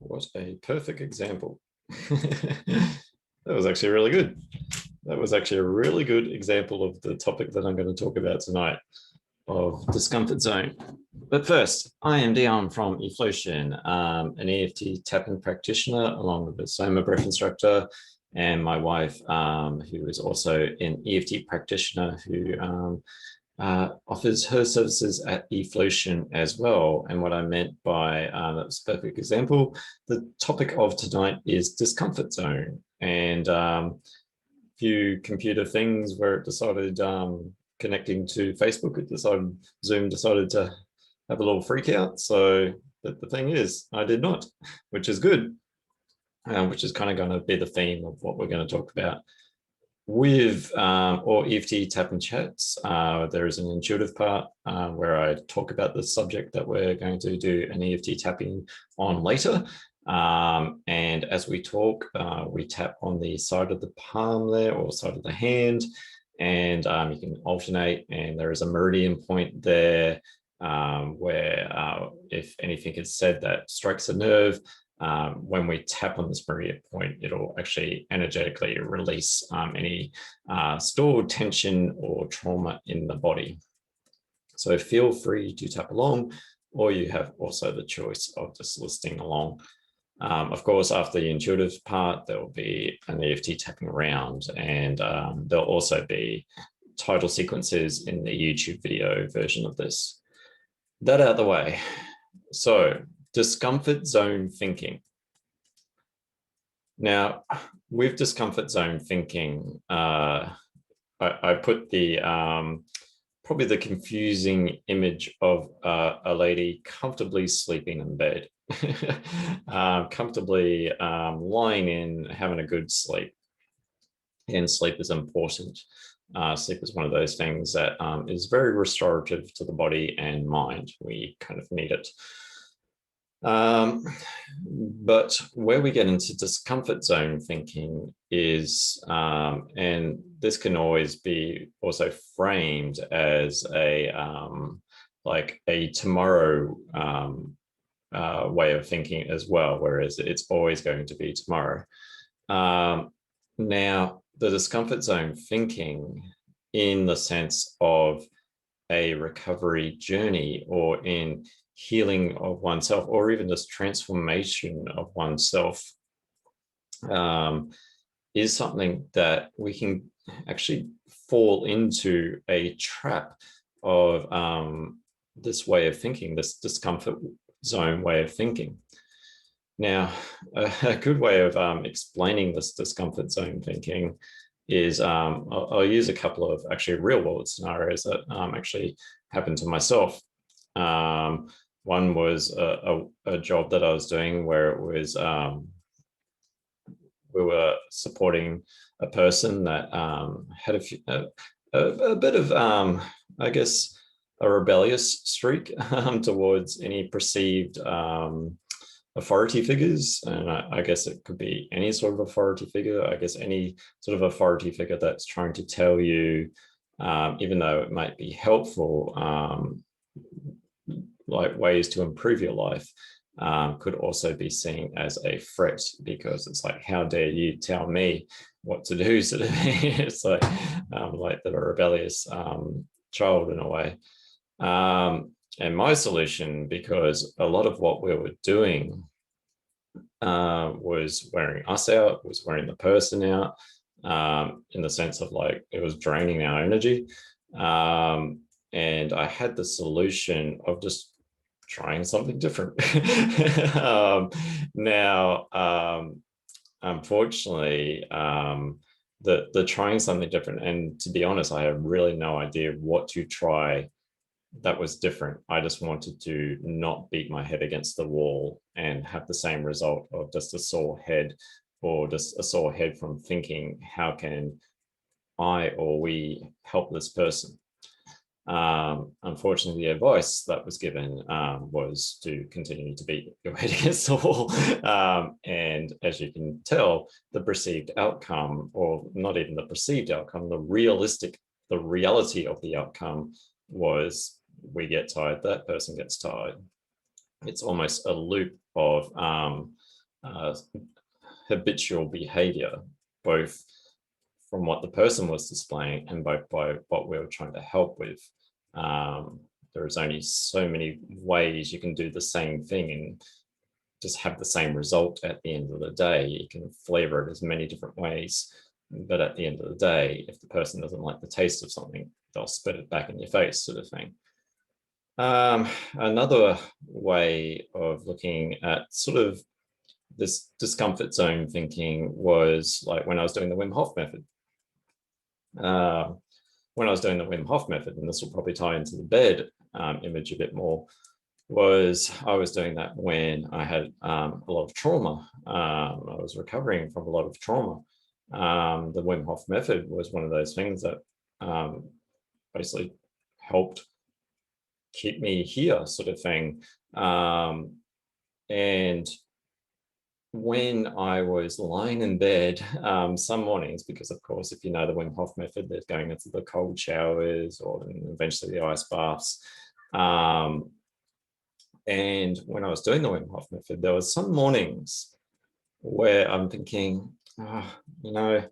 what a perfect example. That was actually really good. That was actually a really good example of the topic that I'm going to talk about tonight, of discomfort zone. But first, I am Dion from Eflowtion, an EFT Tapping practitioner, along with a Soma breath instructor, and my wife, who is also an EFT practitioner, who offers her services at Eflowtion as well. And what I meant by that was a perfect example. The topic of tonight is discomfort zone, and few computer things where it decided connecting to Facebook, Zoom decided to have a little freak out. So, but the thing is, I did not, which is good, which is kind of going to be the theme of what we're going to talk about. With or EFT tapping chats, there is an intuitive part where I talk about the subject that we're going to do an EFT tapping on later. And as we talk, we tap on the side of the palm there, or side of the hand, and you can alternate, and there is a meridian point there where if anything is said that strikes a nerve, when we tap on this meridian point, it'll actually energetically release any stored tension or trauma in the body. So feel free to tap along, or you have also the choice of just listening along. Of course, after the intuitive part, there will be an EFT tapping around, and there'll also be title sequences in the YouTube video version of this. That out of the way. So, discomfort zone thinking. Now, with discomfort zone thinking, I put the probably the confusing image of a lady comfortably sleeping in bed, comfortably lying in, having a good sleep. And sleep is important. Sleep is one of those things that is very restorative to the body and mind. We kind of need it. But where we get into discomfort zone thinking is, and this can always be also framed as a like a tomorrow way of thinking as well, whereas it's always going to be tomorrow. Now, the discomfort zone thinking, in the sense of a recovery journey, or in healing of oneself, or even just transformation of oneself, is something that we can actually fall into a trap of this way of thinking, this discomfort zone way of thinking. Now, a good way of explaining this discomfort zone thinking is I'll use a couple of actually real world scenarios that actually happened to myself. One was a job that I was doing where it was, we were supporting a person that had a bit of, I guess, a rebellious streak towards any perceived authority figures. And I guess it could be any sort of authority figure. I guess any sort of authority figure that's trying to tell you, even though it might be helpful, like ways to improve your life, could also be seen as a threat, because it's like, how dare you tell me what to do, sort of. It's like the rebellious child in a way. And my solution, because a lot of what we were doing was wearing us out, was wearing the person out, in the sense of like it was draining our energy. And I had the solution of just trying something different. Now, unfortunately, the trying something different, and to be honest, I have really no idea what to try that was different. I just wanted to not beat my head against the wall and have the same result of just a sore head, or just a sore head from thinking, how can I or we help this person? Unfortunately, the advice that was given was to continue to beat your head against the wall. And as you can tell, the perceived outcome, or not even the perceived outcome, the reality of the outcome was, we get tired, that person gets tired. It's almost a loop of habitual behavior, both from what the person was displaying and both by what we were trying to help with. There is only so many ways you can do the same thing and just have the same result at the end of the day. You can flavor it as many different ways, but at the end of the day, if the person doesn't like the taste of something, they'll spit it back in your face, sort of thing. Another way of looking at sort of this discomfort zone thinking was like when I was doing the Wim Hof method. When I was doing the Wim Hof method, and this will probably tie into the bed image a bit more, was I was doing that when I had a lot of trauma. I was recovering from a lot of trauma. The Wim Hof method was one of those things that basically helped keep me here, sort of thing. And when I was lying in bed, some mornings, because of course, if you know the Wim Hof method, there's going into the cold showers or eventually the ice baths. And when I was doing the Wim Hof method, there was some mornings where I'm thinking, because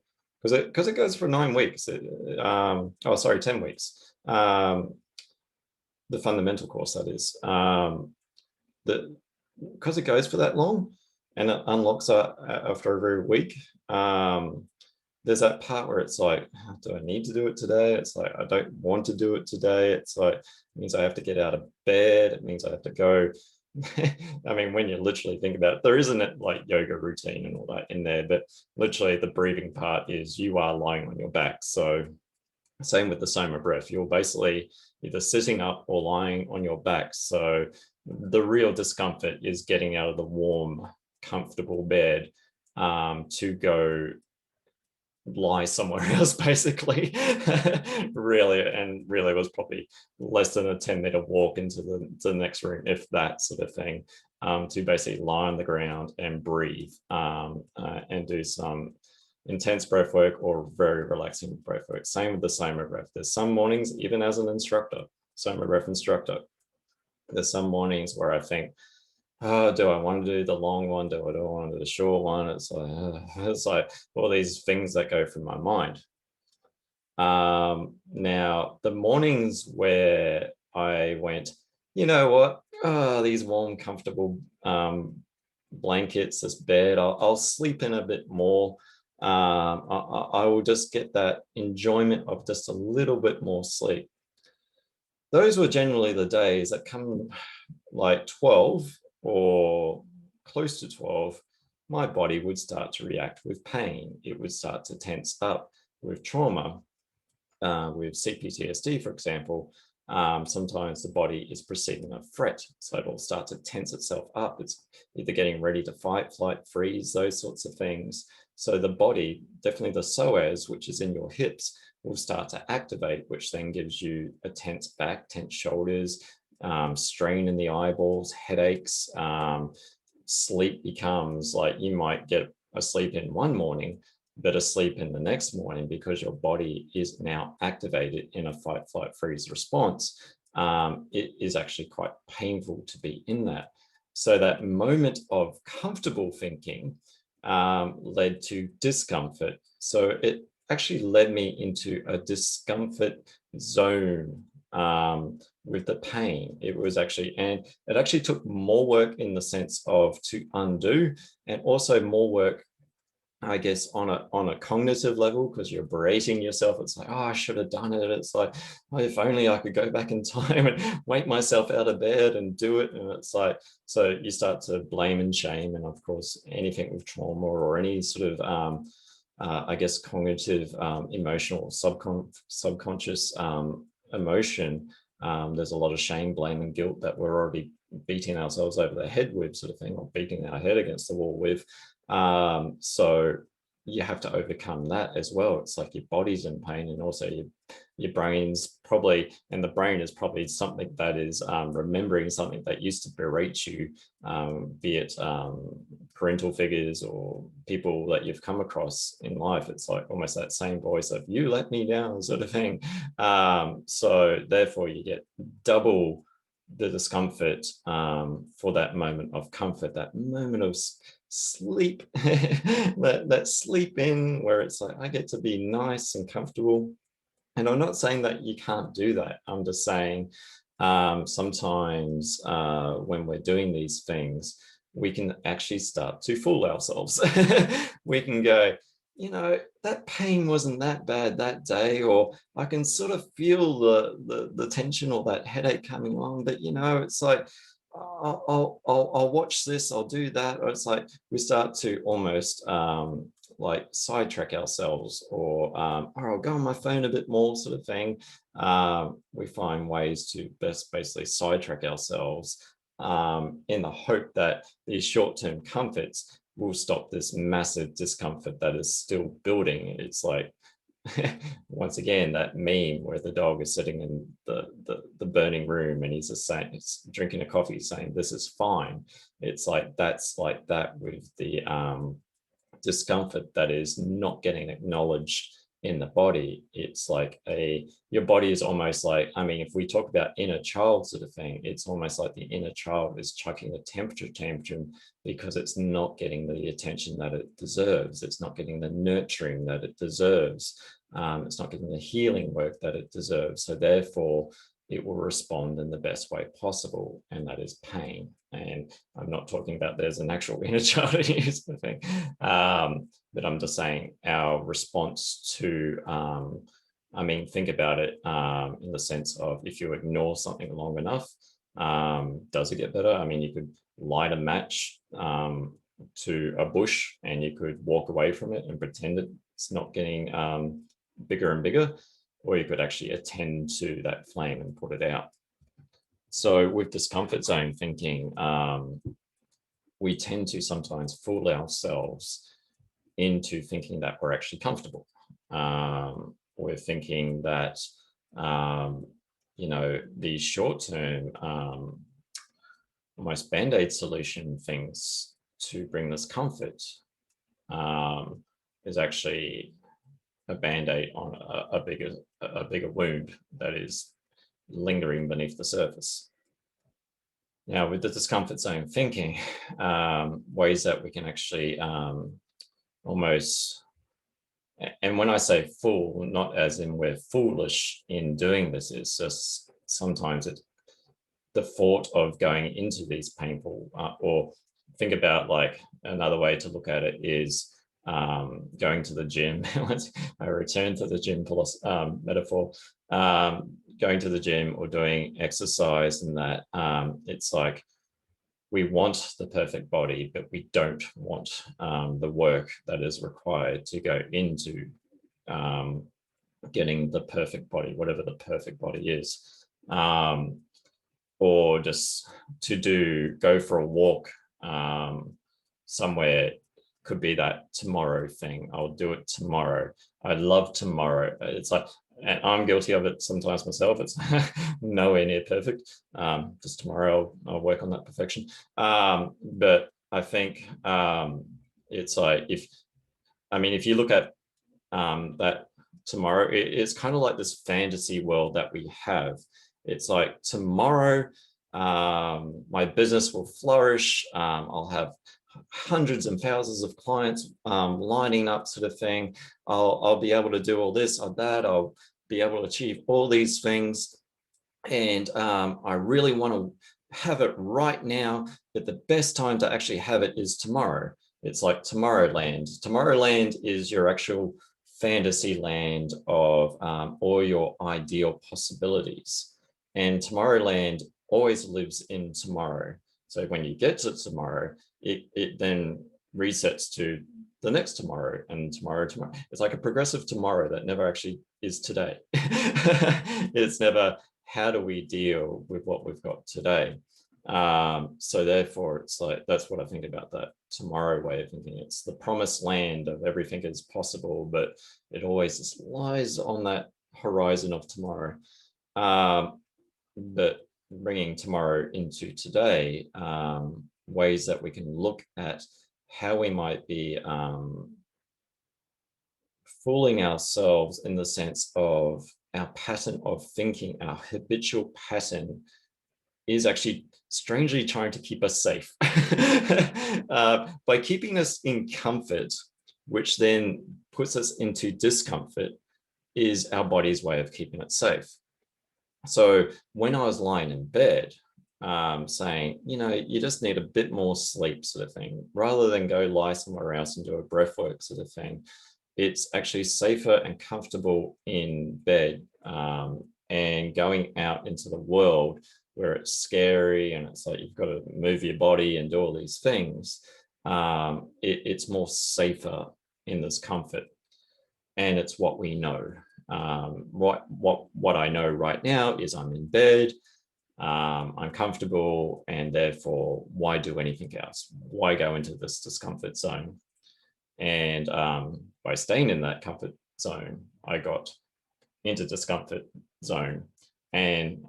it goes for 9 weeks. 10 weeks. The fundamental course, that is. Because it goes for that long and it unlocks after every week. There's that part where it's like, do I need to do it today? It's like, I don't want to do it today. It's like, it means I have to get out of bed. It means I have to go. I mean, when you literally think about it, there isn't like yoga routine and all that in there, but literally the breathing part is you are lying on your back. So same with the Soma breath, you're basically either sitting up or lying on your back. So the real discomfort is getting out of the warm, comfortable bed to go lie somewhere else, basically. really was probably less than a 10-meter walk into the next room, if that, sort of thing, to basically lie on the ground and breathe and do some intense breath work or very relaxing breath work. Same with the Soma breath. There's some mornings, even as an instructor, Soma breath instructor, there's some mornings where I think, oh, do I want to do the long one? Do I want to do the short one? It's like all these things that go through my mind. Now, the mornings where I went, you know what? Oh, these warm, comfortable blankets, this bed, I'll sleep in a bit more. I will just get that enjoyment of just a little bit more sleep. Those were generally the days that come like 12 or close to 12, my body would start to react with pain. It would start to tense up with trauma. With CPTSD, for example, sometimes the body is perceiving a threat. So it'll start to tense itself up. It's either getting ready to fight, flight, freeze, those sorts of things. So the body, definitely the psoas, which is in your hips, will start to activate, which then gives you a tense back, tense shoulders, strain in the eyeballs, headaches. Sleep becomes like you might get asleep in one morning, but asleep in the next morning because your body is now activated in a fight, flight, freeze response. It is actually quite painful to be in that. So that moment of comfortable thinking led to discomfort. So it actually led me into a discomfort zone with the pain. It was actually, and it actually took more work in the sense of to undo, and also more work, I guess, on a cognitive level, because you're berating yourself. It's like, oh, I should have done it. It's like, oh, if only I could go back in time and wake myself out of bed and do it. And it's like, so you start to blame and shame. And of course, anything with trauma or any sort of, I guess, cognitive, emotional, subconscious emotion, there's a lot of shame, blame, and guilt that we're already beating ourselves over the head with, sort of thing, or beating our head against the wall with. So you have to overcome that as well. It's like your body's in pain, and also your brain's probably, and the brain is probably something that is remembering something that used to berate you, be it parental figures or people that you've come across in life. It's like almost that same voice of "you let me down" sort of thing. So therefore you get double the discomfort for that moment of comfort, that moment of sleep, that sleep in where it's like, I get to be nice and comfortable. And I'm not saying that you can't do that. I'm just saying sometimes when we're doing these things, we can actually start to fool ourselves. We can go, you know, that pain wasn't that bad that day, or I can sort of feel the tension or that headache coming on, but you know, it's like, I'll watch this, I'll do that. Or it's like we start to almost like sidetrack ourselves, or I'll go on my phone a bit more, sort of thing. We find ways to basically sidetrack ourselves in the hope that these short-term comforts will stop this massive discomfort that is still building. It's like, once again, that meme where the dog is sitting in the burning room and he's just saying, it's drinking a coffee saying, this is fine. It's like, that's like that with the discomfort that is not getting acknowledged in the body. It's like your body is almost like, I mean, if we talk about inner child sort of thing, it's almost like the inner child is chucking a temperature tantrum because it's not getting the attention that it deserves. It's not getting the nurturing that it deserves. It's not getting the healing work that it deserves. So therefore, it will respond in the best way possible, and that is pain. And I'm not talking about there's an actual inner child thing, but I'm just saying our response to, I mean, think about it in the sense of, if you ignore something long enough, does it get better? I mean, you could light a match to a bush and you could walk away from it and pretend it's not getting bigger and bigger, or you could actually attend to that flame and put it out. So with discomfort zone thinking, we tend to sometimes fool ourselves into thinking that we're actually comfortable. We're thinking that, you know, these short-term, almost Band-Aid solution things to bring this comfort is actually a Band-Aid on a bigger wound that is lingering beneath the surface. Now, with the discomfort zone thinking, ways that we can actually almost, and when I say fool, not as in we're foolish in doing this, it's just sometimes it's the thought of going into these painful, or think about, like, another way to look at it is going to the gym. I return to the gym metaphor, going to the gym or doing exercise, and that it's like we want the perfect body, but we don't want the work that is required to go into getting the perfect body, whatever the perfect body is. Or just to go for a walk somewhere. Could be that tomorrow thing. I'll do it tomorrow. I love tomorrow. It's like, and I'm guilty of it sometimes myself. It's nowhere near perfect. Just tomorrow I'll work on that perfection. But I think it's like, if you look at that tomorrow, it's kind of like this fantasy world that we have. It's like, tomorrow my business will flourish. I'll have hundreds and thousands of clients lining up, sort of thing. I'll be able to do all this or that. I'll be able to achieve all these things. And I really want to have it right now, but the best time to actually have it is tomorrow. It's like Tomorrowland. Tomorrowland is your actual fantasy land of all your ideal possibilities. And Tomorrowland always lives in tomorrow. So when you get to tomorrow, it then resets to the next tomorrow and tomorrow. It's like a progressive tomorrow that never actually is today. It's never, how do we deal with what we've got today? So therefore, it's like, that's what I think about that tomorrow way of thinking. It's the promised land of everything is possible, but it always just lies on that horizon of tomorrow. But bringing tomorrow into today, ways that we can look at how we might be fooling ourselves in the sense of our pattern of thinking, our habitual pattern is actually strangely trying to keep us safe by keeping us in comfort, which then puts us into discomfort, is our body's way of keeping it safe. So when I was lying in bed, saying, you just need a bit more sleep sort of thing, rather than go lie somewhere else and do a breath work sort of thing, it's actually safer and comfortable in bed, and going out into the world where it's scary and it's like you've got to move your body and do all these things. It's more safer in this comfort, and it's what we know. What I know right now is I'm in bed, I'm comfortable, and therefore why do anything else? Why go into this discomfort zone? And by staying in that comfort zone, I got into discomfort zone. And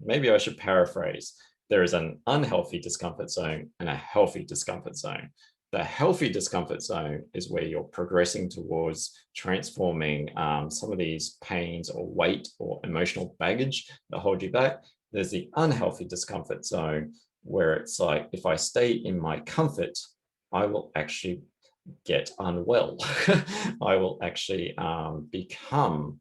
maybe I should paraphrase. There is an unhealthy discomfort zone and a healthy discomfort zone. The healthy discomfort zone is where you're progressing towards transforming some of these pains or weight or emotional baggage that hold you back. There's the unhealthy discomfort zone where it's like, if I stay in my comfort, I will actually get unwell. I will actually become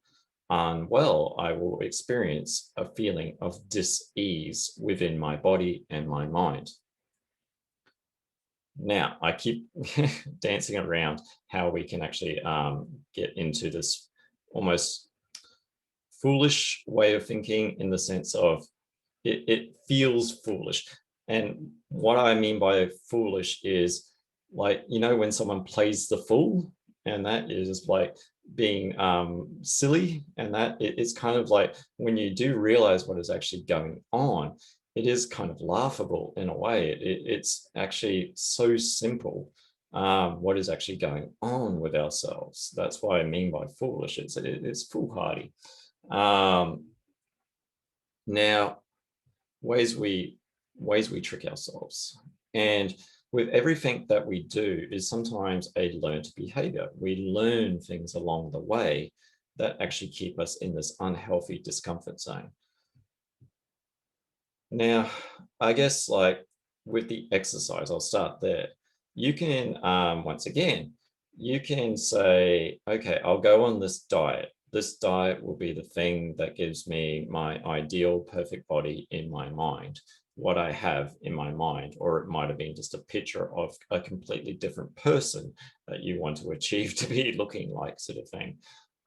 unwell. I will experience a feeling of dis-ease within my body and my mind. Now, I keep dancing around how we can actually get into this almost foolish way of thinking, in the sense of it feels foolish. And what I mean by foolish is, like, when someone plays the fool, and that is like being silly, and that it's kind of like, when you do realize what is actually going on, it is kind of laughable in a way. It's actually so simple, what is actually going on with ourselves. That's what I mean by foolish. It's foolhardy. Now, ways we trick ourselves, and with everything that we do is sometimes a learned behavior. We learn things along the way that actually keep us in this unhealthy discomfort zone. Now, I guess, like, with the exercise, I'll start there. You can, once again, you can say, okay, I'll go on this diet. This diet will be the thing that gives me my ideal perfect body in my mind, what I have in my mind. Or it might have been just a picture of a completely different person that you want to achieve to be looking like, sort of thing.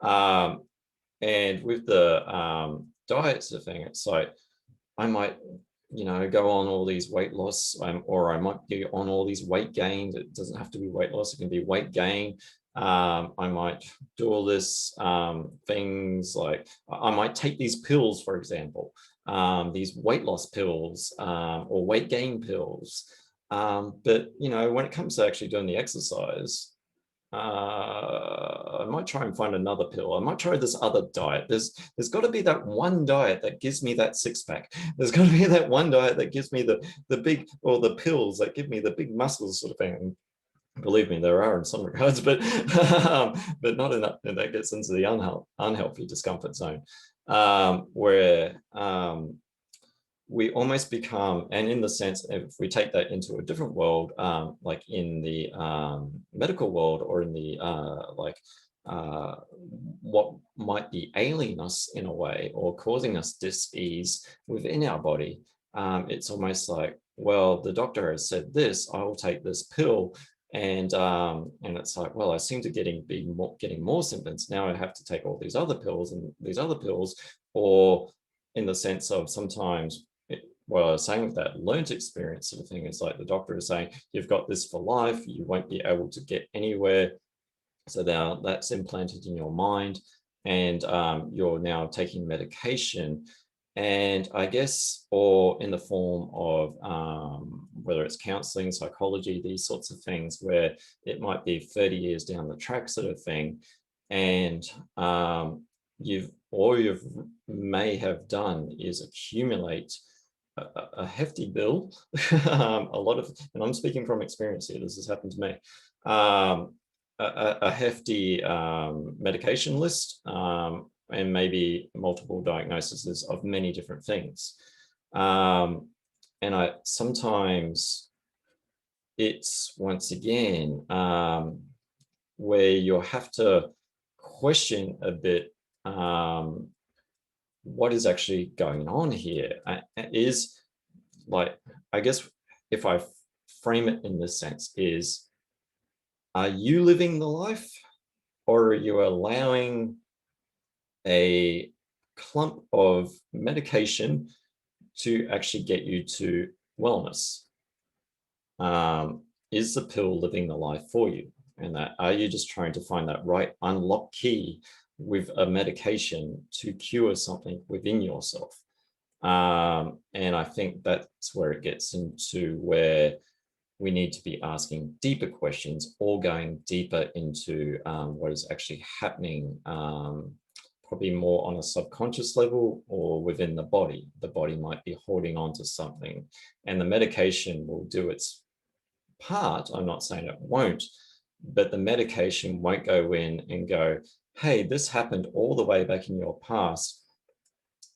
And with the diet sort of thing, it's like, I might, go on all these weight loss, or I might be on all these weight gains. It doesn't have to be weight loss, it can be weight gain. I might do all this things, like I might take these pills, for example, these weight loss pills, or weight gain pills. But, when it comes to actually doing the exercise, I might try and find another pill. I might try this other diet. There's got to be that one diet that gives me that six pack. There's got to be that one diet that gives me the big, or the pills that give me the big muscles, sort of thing. And believe me, there are in some regards, but but not enough. And that gets into the unhealthy discomfort zone, where we almost become, and in the sense, if we take that into a different world, like in the medical world, or in the what might be ailing us in a way, or causing us dis-ease within our body, it's almost like, well, the doctor has said this, I will take this pill, and it's like, well, I seem to getting more symptoms. Now I have to take all these other pills and these other pills, or in the sense of sometimes, what I was saying with that learned experience sort of thing, is like the doctor is saying, you've got this for life, you won't be able to get anywhere. So now that's implanted in your mind, and you're now taking medication. And I guess, or in the form of whether it's counseling, psychology, these sorts of things, where it might be 30 years down the track sort of thing. And you may have done is accumulate a hefty bill, a lot of, and I'm speaking from experience here, this has happened to me, a hefty medication list, and maybe multiple diagnoses of many different things. And I sometimes it's once again where you'll have to question a bit what is actually going on here. Is like, I guess if I frame it in this sense, is are you living the life, or are you allowing a clump of medication to actually get you to wellness? Is the pill living the life for you? And that, are you just trying to find that right unlock key with a medication to cure something within yourself? And I think that's where it gets into where we need to be asking deeper questions, or going deeper into what is actually happening, probably more on a subconscious level or within the body. The body might be holding on to something, and the medication will do its part. I'm not saying it won't, but the medication won't go in and go, hey, this happened all the way back in your past.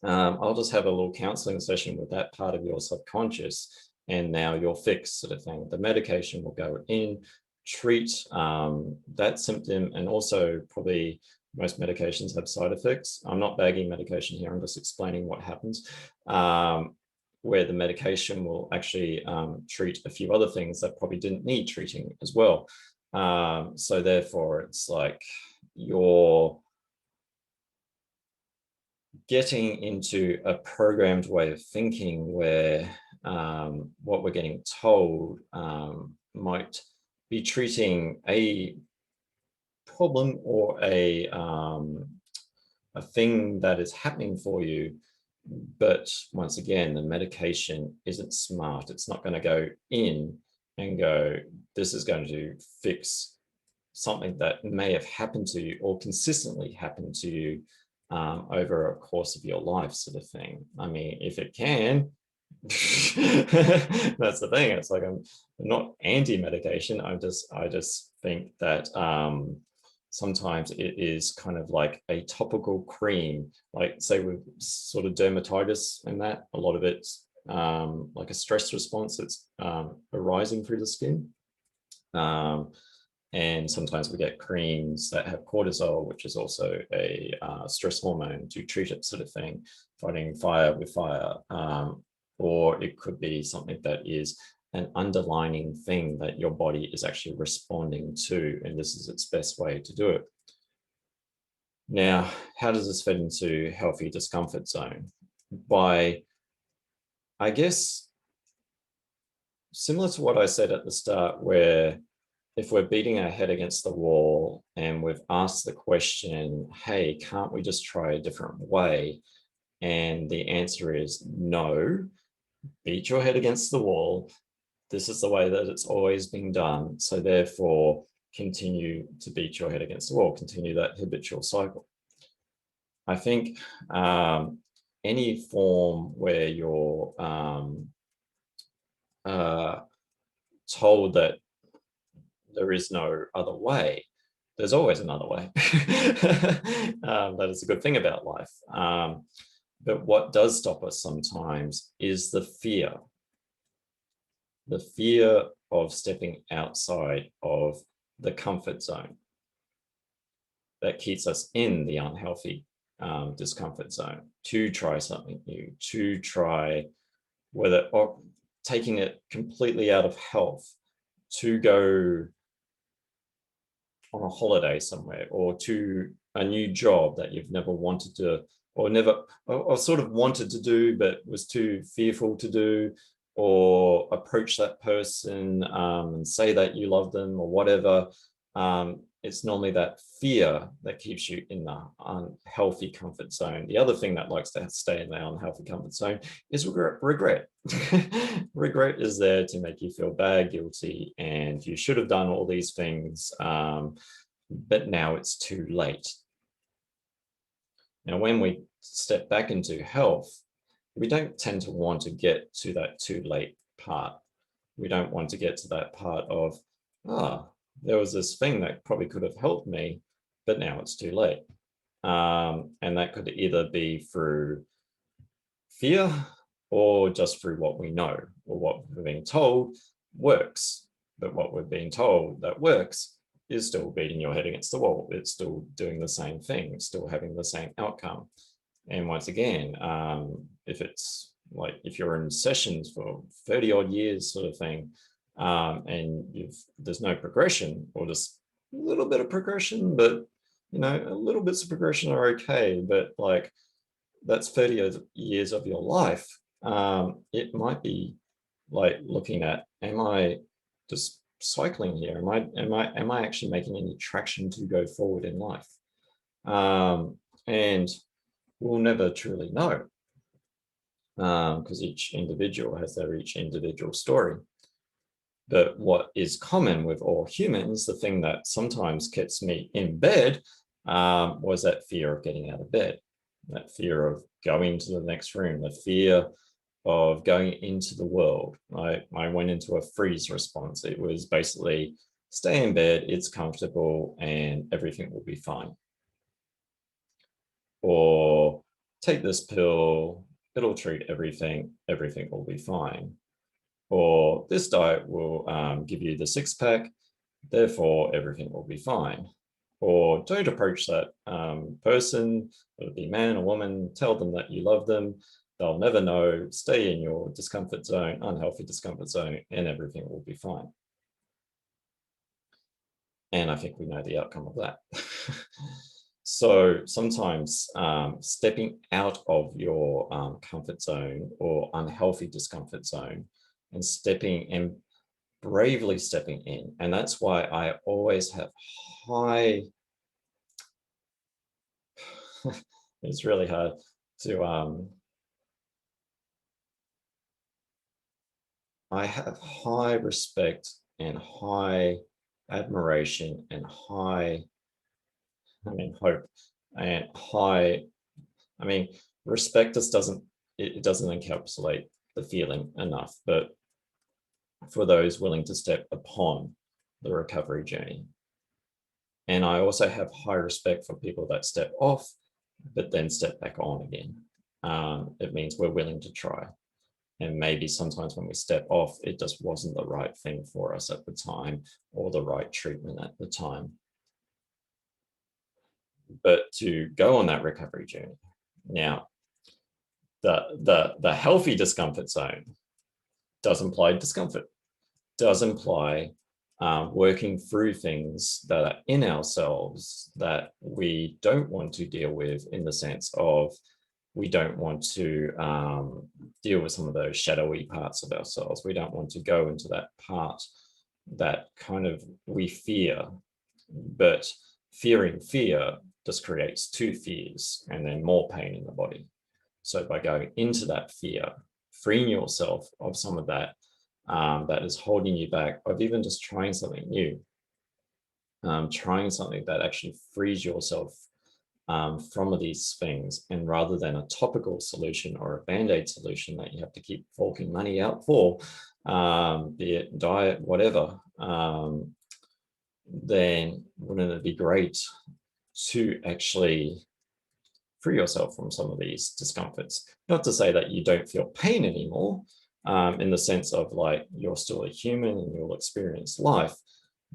I'll just have a little counseling session with that part of your subconscious, and now you're fixed, sort of thing. The medication will go in, treat that symptom, and also probably most medications have side effects. I'm not bagging medication here, I'm just explaining what happens, where the medication will actually treat a few other things that probably didn't need treating as well. So therefore, it's like you're getting into a programmed way of thinking where what we're getting told might be treating a problem or a thing that is happening for you. But once again, the medication isn't smart. It's not going to go in and go, this is going to fix something that may have happened to you or consistently happened to you over a course of your life, sort of thing. I mean, if it can, that's the thing. It's like I'm not anti-medication. I just think that sometimes it is kind of like a topical cream, like say with sort of dermatitis, and that a lot of it's like a stress response that's arising through the skin. And sometimes we get creams that have cortisol, which is also a stress hormone, to treat it, sort of thing, fighting fire with fire. Or it could be something that is an underlying thing that your body is actually responding to, and this is its best way to do it. Now, how does this fit into healthy discomfort zone? By, I guess, similar to what I said at the start, where if we're beating our head against the wall and we've asked the question, hey, can't we just try a different way? And the answer is no, beat your head against the wall. This is the way that it's always been done. So therefore, continue to beat your head against the wall, continue that habitual cycle. I think any form where you're told that there is no other way, there's always another way. That is a good thing about life. But what does stop us sometimes is the fear of stepping outside of the comfort zone that keeps us in the unhealthy discomfort zone, to try something new, to try whether, or taking it completely out of health, to go on a holiday somewhere, or to a new job that you've never wanted to, or sort of wanted to do, but was too fearful to do, or approach that person and say that you love them or whatever. It's normally that fear that keeps you in the unhealthy comfort zone. The other thing that likes to stay in the unhealthy comfort zone is regret. Regret is there to make you feel bad, guilty, and you should have done all these things, but now it's too late. Now, when we step back into health, we don't tend to want to get to that too late part. We don't want to get to that part of, there was this thing that probably could have helped me, but now it's too late. And that could either be through fear or just through what we know or what we're being told works. But what we're being told that works is still beating your head against the wall. It's still doing the same thing, it's still having the same outcome. And once again, if it's like if you're in sessions for 30 odd years sort of thing, and there's no progression or just a little bit of progression, but a little bits of progression are okay, but like that's 30 years of your life. It might be like looking at, am I just cycling here? Am I actually making any traction to go forward in life? And we'll never truly know, because each individual has their each individual story. But what is common with all humans, the thing that sometimes keeps me in bed, was that fear of getting out of bed, that fear of going to the next room, the fear of going into the world. I went into a freeze response. It was basically stay in bed, it's comfortable, and everything will be fine. Or take this pill, it'll treat everything, everything will be fine. Or this diet will give you the six-pack, therefore everything will be fine. Or don't approach that person, whether it be man or woman, tell them that you love them, they'll never know, stay in your discomfort zone, unhealthy discomfort zone, and everything will be fine. And I think we know the outcome of that. So sometimes stepping out of your comfort zone or unhealthy discomfort zone and bravely stepping in. And that's why I always have high, it's really hard to, I have high respect and high admiration and high, hope and high, respect just it doesn't encapsulate the feeling enough, but for those willing to step upon the recovery journey. And I also have high respect for people that step off, but then step back on again. It means we're willing to try. And maybe sometimes when we step off, it just wasn't the right thing for us at the time or the right treatment at the time. But to go on that recovery journey. Now, the healthy discomfort zone does imply discomfort, does imply working through things that are in ourselves that we don't want to deal with, in the sense of we don't want to deal with some of those shadowy parts of ourselves. We don't want to go into that part that kind of we fear, but fearing fear just creates two fears and then more pain in the body. So by going into that fear, freeing yourself of some of that that is holding you back, of even just trying something new, trying something that actually frees yourself from these things, and rather than a topical solution or a band-aid solution that you have to keep forking money out for, be it diet, whatever, then wouldn't it be great to actually free yourself from some of these discomforts? Not to say that you don't feel pain anymore, in the sense of like you're still a human and you'll experience life,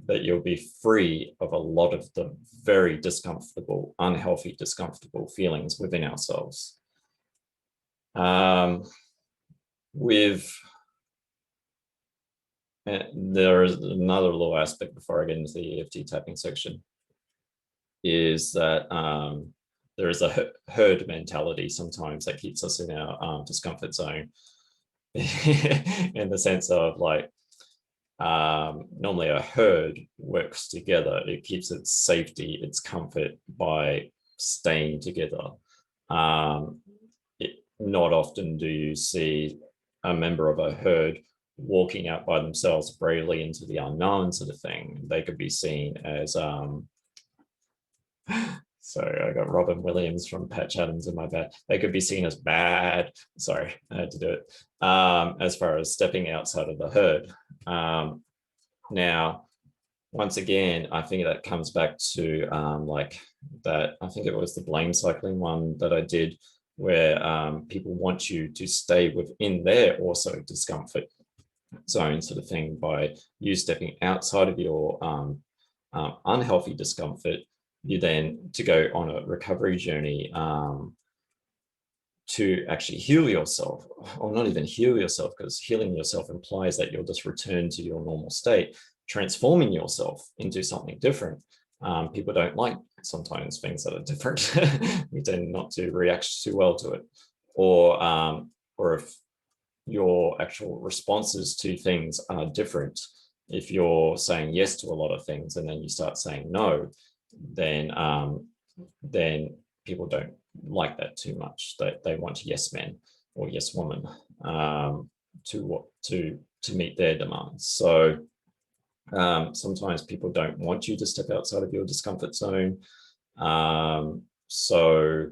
but you'll be free of a lot of the very discomfortable, unhealthy, discomfortable feelings within ourselves. There is another little aspect before I get into the EFT tapping section, is that there is a herd mentality sometimes that keeps us in our discomfort zone, in the sense of like, normally a herd works together. It keeps its safety, its comfort by staying together. Not often do you see a member of a herd walking out by themselves bravely into the unknown sort of thing. They could be seen as sorry, I got Robin Williams from Patch Adams in my bed. They could be seen as bad. Sorry, I had to do it. As far as stepping outside of the herd. Now, once again, I think that comes back to like that. I think it was the blame cycling one that I did, where people want you to stay within their also discomfort zone sort of thing by you stepping outside of your unhealthy discomfort. You then to go on a recovery journey to actually heal yourself, or not even heal yourself, because healing yourself implies that you'll just return to your normal state. Transforming yourself into something different. People don't like sometimes things that are different. We tend not to react too well to it. Or if your actual responses to things are different, if you're saying yes to a lot of things and then you start saying no, then people don't like that too much. They want yes men or yes woman to meet their demands. So sometimes people don't want you to step outside of your discomfort zone. So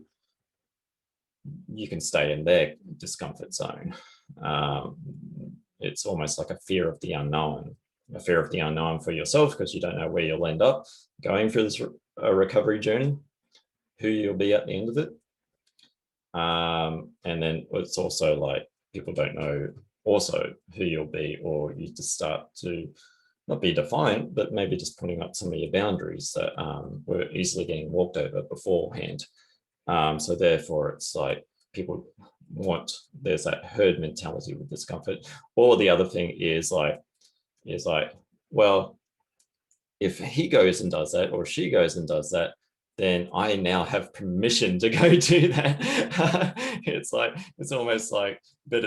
you can stay in their discomfort zone. It's almost like a fear of the unknown, for yourself, because you don't know where you'll end up going through this recovery journey, who you'll be at the end of it. And then it's also like people don't know also who you'll be, or you just start to not be defiant, but maybe just putting up some of your boundaries that were easily getting walked over beforehand. So therefore, it's like people there's that herd mentality with discomfort. Or the other thing is like, well, if he goes and does that, or she goes and does that, then I now have permission to go do that. It's almost like, but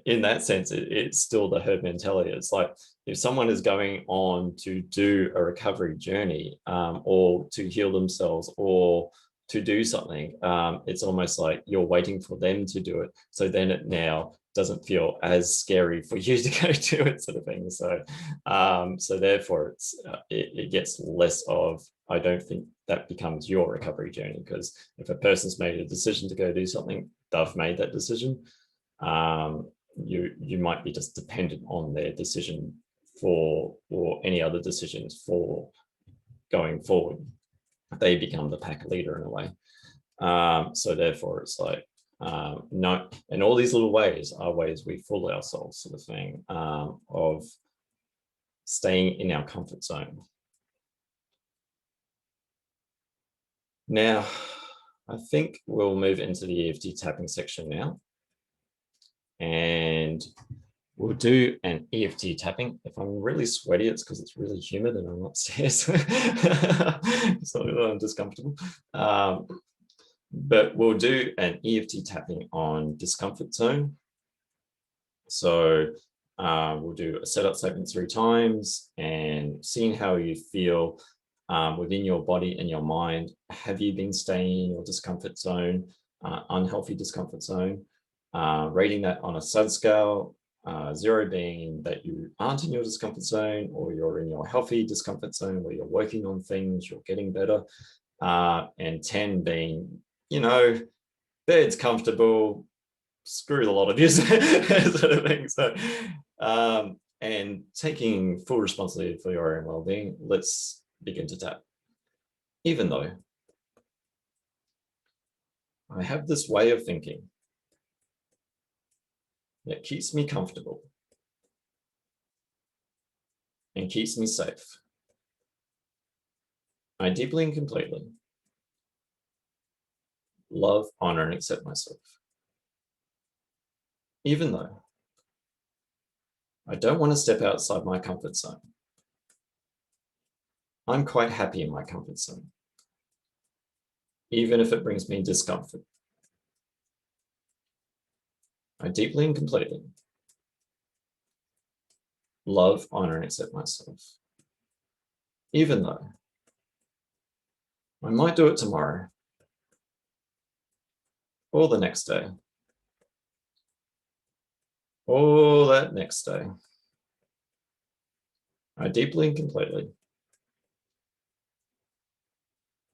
in that sense, it's still the herd mentality. It's like if someone is going on to do a recovery journey, or to heal themselves, or to do something, it's almost like you're waiting for them to do it. So then it now doesn't feel as scary for you to go do it, sort of thing. So therefore it gets less of, I don't think that becomes your recovery journey, because if a person's made a decision to go do something, they've made that decision. You might be just dependent on their decision or any other decisions for going forward. They become the pack leader in a way. So therefore it's like, no, and all these little ways are ways we fool ourselves, sort of thing, of staying in our comfort zone. Now, I think we'll move into the EFT tapping section now, and we'll do an EFT tapping. If I'm really sweaty, it's because it's really humid and I'm upstairs. So I'm just comfortable. But we'll do an EFT tapping on discomfort zone. So we'll do a setup statement 3 times and seeing how you feel within your body and your mind. Have you been staying in your discomfort zone, unhealthy discomfort zone? Rating that on a SUD scale, 0 being that you aren't in your discomfort zone, or you're in your healthy discomfort zone where you're working on things, you're getting better, and 10 being, bed's comfortable, screw a lot of you, sort of thing. So, and taking full responsibility for your own well-being, let's begin to tap. Even though I have this way of thinking that keeps me comfortable and keeps me safe, I deeply and completely love, honor, and accept myself. Even though I don't want to step outside my comfort zone, I'm quite happy in my comfort zone, even if it brings me discomfort. I deeply and completely love, honor, and accept myself, even though I might do it tomorrow or the next day or that next day. I deeply and completely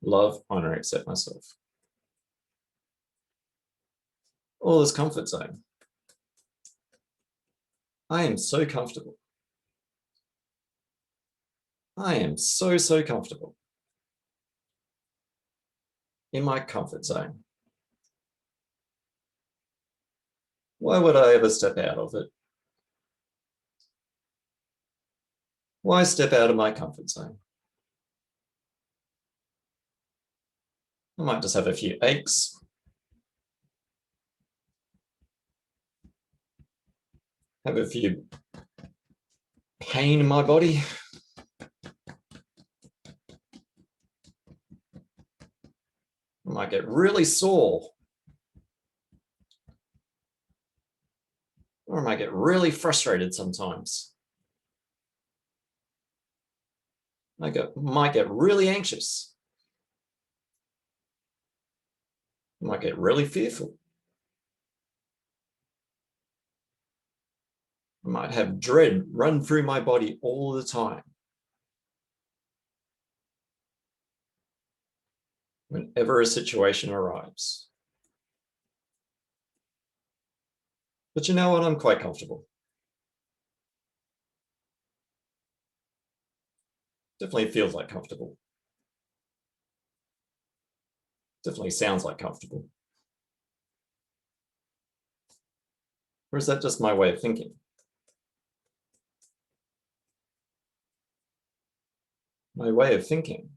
love, honor, accept myself. All this comfort zone. I am so comfortable. I am so comfortable in my comfort zone. Why would I ever step out of it? Why step out of my comfort zone? I might just have a few aches. Have a few pain in my body. I might get really sore. Or I might get really frustrated sometimes. I might get really anxious. I might get really fearful. I might have dread run through my body all the time. Whenever a situation arrives. But you know what? I'm quite comfortable. Definitely feels like comfortable. Definitely sounds like comfortable. Or is that just my way of thinking? My way of thinking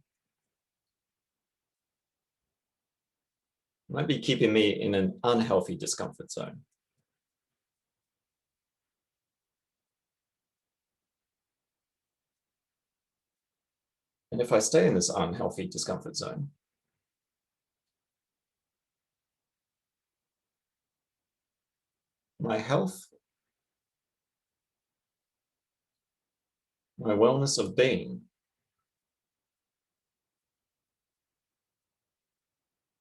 might be keeping me in an unhealthy discomfort zone. And if I stay in this unhealthy discomfort zone, my health, my wellness of being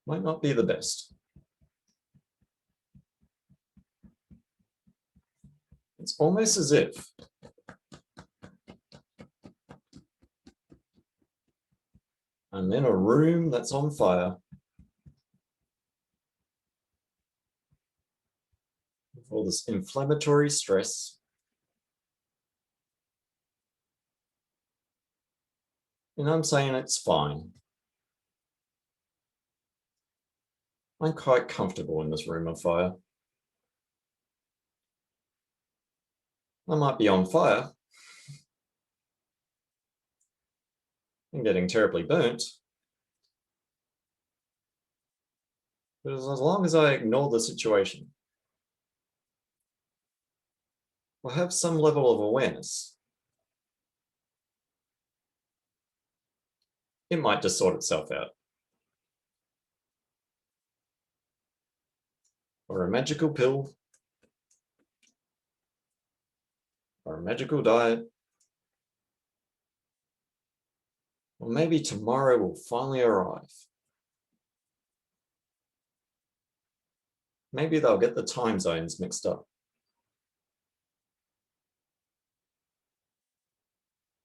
might not be the best. It's almost as if I'm in a room that's on fire with all this inflammatory stress. And I'm saying it's fine. I'm quite comfortable in this room of fire. I might be on fire and getting terribly burnt, but as long as I ignore the situation, or have some level of awareness, it might just sort itself out. Or a magical pill, or a magical diet, or maybe tomorrow will finally arrive. Maybe they'll get the time zones mixed up.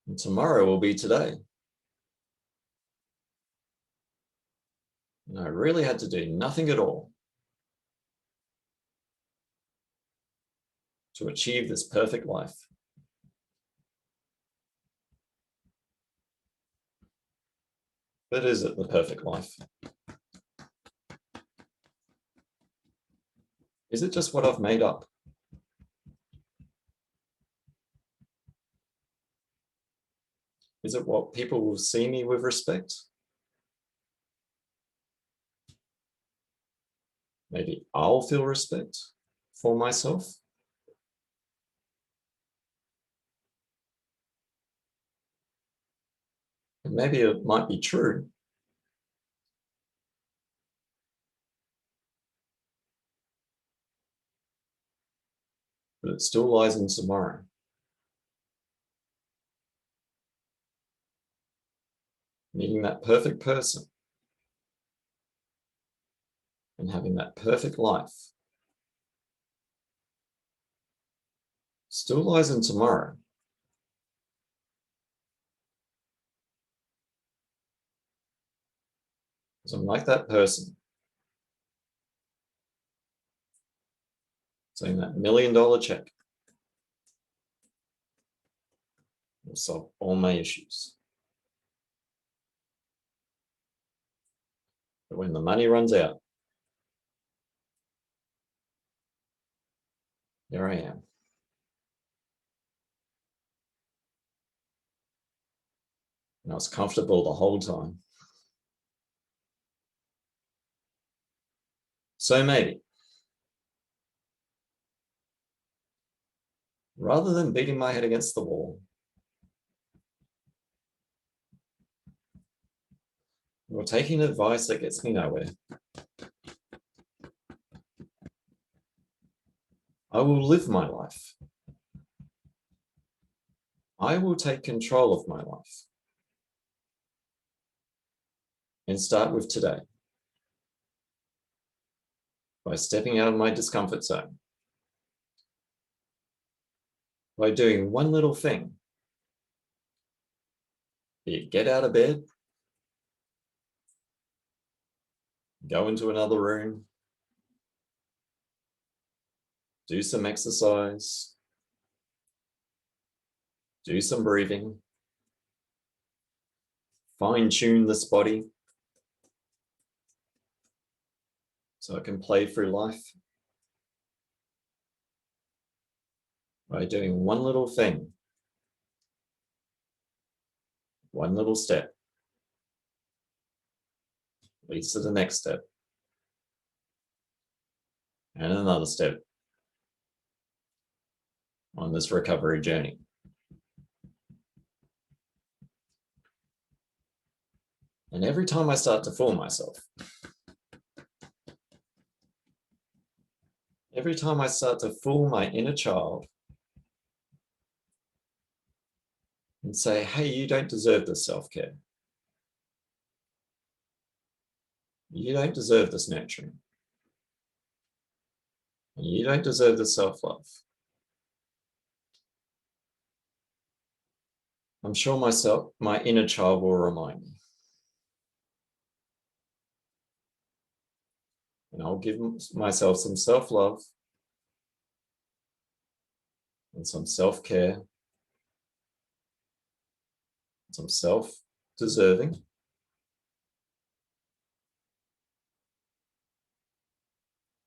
And tomorrow will be today. And I really had to do nothing at all to achieve this perfect life. But is it the perfect life? Is it just what I've made up? Is it what people will see me with respect? Maybe I'll feel respect for myself. And maybe it might be true. But it still lies in tomorrow. Meeting that perfect person and having that perfect life still lies in tomorrow. Because I'm like that person saying that $1 million check will solve all my issues. But when the money runs out, I am. And I was comfortable the whole time. So maybe, rather than beating my head against the wall, or taking advice that gets me nowhere, I will live my life. I will take control of my life. And start with today. By stepping out of my discomfort zone. By doing one little thing. Be it get out of bed, go into another room, do some exercise, do some breathing, fine-tune this body so it can play through life. By doing one little thing, one little step leads to the next step, and another step on this recovery journey. And every time I start to fool myself, every time I start to fool my inner child and say, hey, you don't deserve this self-care. You don't deserve this nurturing. You don't deserve this self-love. I'm sure my inner child will remind me. And I'll give myself some self-love and some self-care, some self-deserving.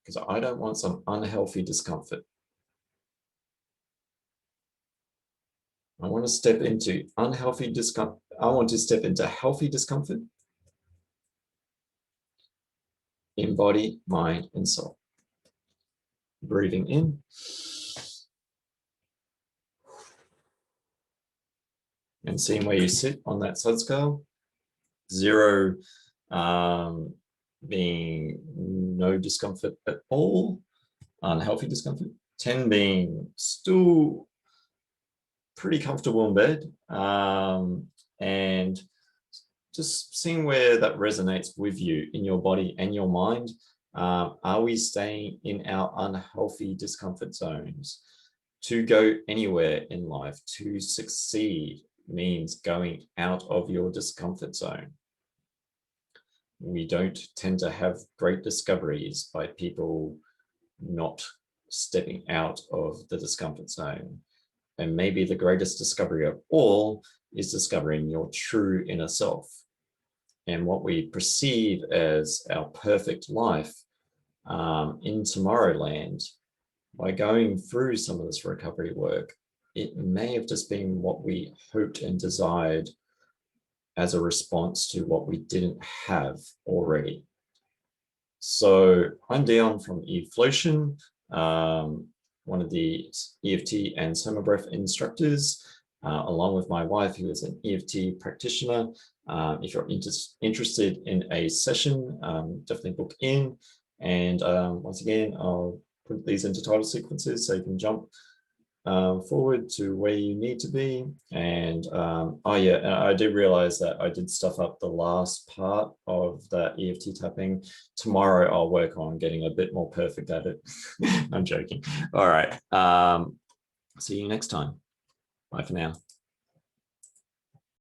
Because I don't want some unhealthy discomfort. I want to step into unhealthy discomfort. I want to step into healthy discomfort in body, mind, and soul. Breathing in. And seeing where you sit on that side scale. 0 being no discomfort at all, unhealthy discomfort. 10 being still pretty comfortable in bed, and just seeing where that resonates with you in your body and your mind. Are we staying in our unhealthy discomfort zones? To go anywhere in life, to succeed, means going out of your discomfort zone. We don't tend to have great discoveries by people not stepping out of the discomfort zone. And maybe the greatest discovery of all is discovering your true inner self. And what we perceive as our perfect life in Tomorrowland, by going through some of this recovery work, it may have just been what we hoped and desired as a response to what we didn't have already. So I'm Dion from Eflowtion, one of the EFT and Soma Breath instructors, along with my wife, who is an EFT practitioner. If you're interested in a session, definitely book in. And once again, I'll put these into title sequences so you can jump forward to where you need to be. And oh yeah, I do realize that I did stuff up the last part of that EFT tapping. Tomorrow I'll work on getting a bit more perfect at it. I'm joking. All right, see you next time. Bye for now.